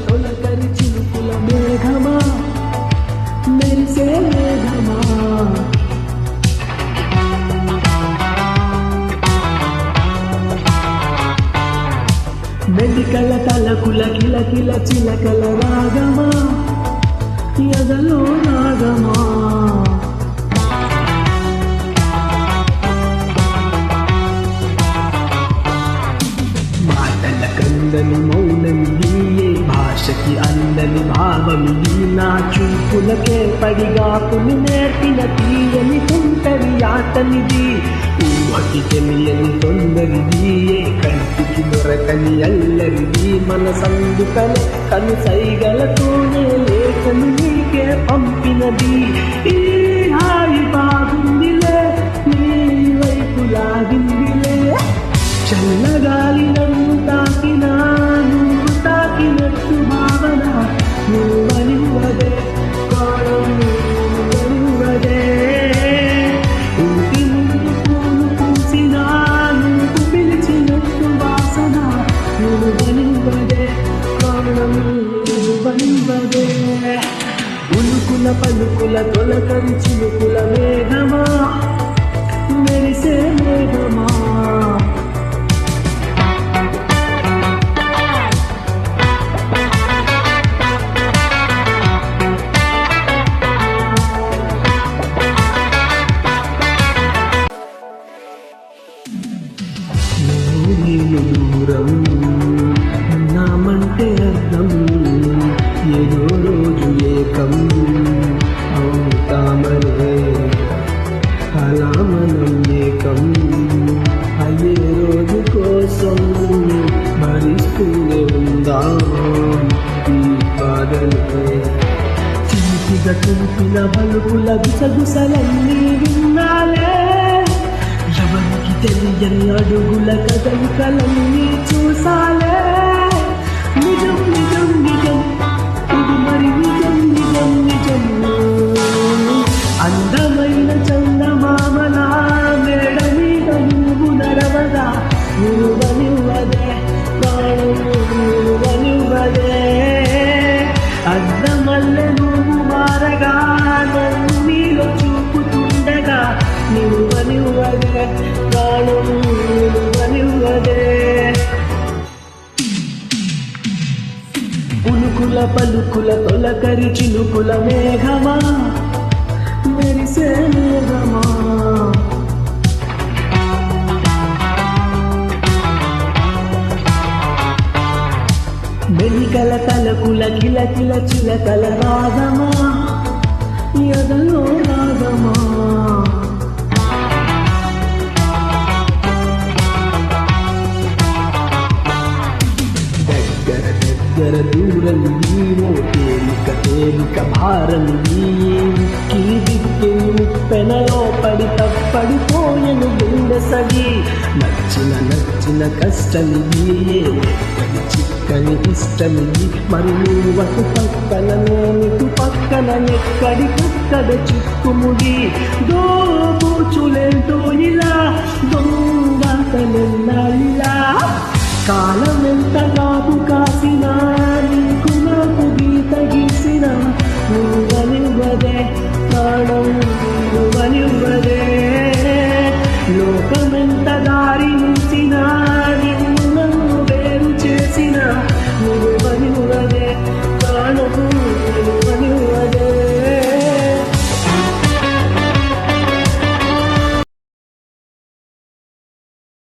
తొలకరి చినుకుల మేఘమా మెరిసే మేఘమా మెలికల తలకుల కిలకిల చిలకల రాగమా ఎదలో రాగమా మాటల కందని మౌనమియే భాషకి అందని భావమిది నా చూపులకే పడిగాపుని నేర్పిన తీయని తుంటరి ఆటనిది ఊహకి తెలియని తొందరిది కంటికి దొరకని అల్లరిది మన సందుకలే కను సైగలతోనే లేఖను నీకే పంపినది ఈ హాయి బాగుందిలే నీ వైపు లాగిందిలే చల్లగాలి నన్ను తాకినా నువ్వు తాకినట్టు భావన నువ్వనివ్వదే కాలం నువ్వనివ్వదే ఇంటి ముందు పూలు పూసినా నువ్వు పిలిచినట్టు వాసన నువ్వనివ్వదే కాలం నువ్వనివ్వదే ఉలుకుల పలుకుల తొలకరి చిలుకుల మేఘమా మెరిసే మేఘమా దూరం నామంటే అర్థం ఏదో రోజు ఏకం అవుతామనే అలా మనం ఏకం అయ్యే రోజు కోసం భరిస్తూనే ఉందాం ఈ బాధలే చిలిపిగా తుంపిన బలుపుల గుసగుసలన్నీ విన్నాలే ఎవరికి తెలియని అడుగుల కదలికలన్నీ చూసాలే నిజం నిజం నిజం ఇది మరి నిజం నిజం నిజం అందమైన చందమామలా మేడ మీద నువ్వు నడవగా నువ్వనివ్వదే ప్రాణం నువ్వనివ్వదే అద్దమల్లె నువ్వు మారగా నన్ను నీలో చూపుతుండగా నువ్వనివ్వదే ప్రాణం నువ్వనివ్వదే ఉలుకుల పలుకుల తొలకరి చినుకుల మేఘమా మెరిసే మేఘమా మెలికల తలకుల కిలకిల చిలకల రాగమా ఎదలో రాగమా దగ్గర దూరం నీవో తేలిక తేలిక భారం దిక్కి ముప్పెనలో పడి తప్పడిపోయను గుండె సగి నచ్చిన కష్టమిది చిక్కని ఇష్టమిది మరి నువ్వటు పక్కన నేనిటు పక్కన ఎక్కడికక్కడ చిక్కుముడి దోబూచులేంటో ఇలా దొంగతనెన్నాళ్ళిలా కాలం ఎంత కాదు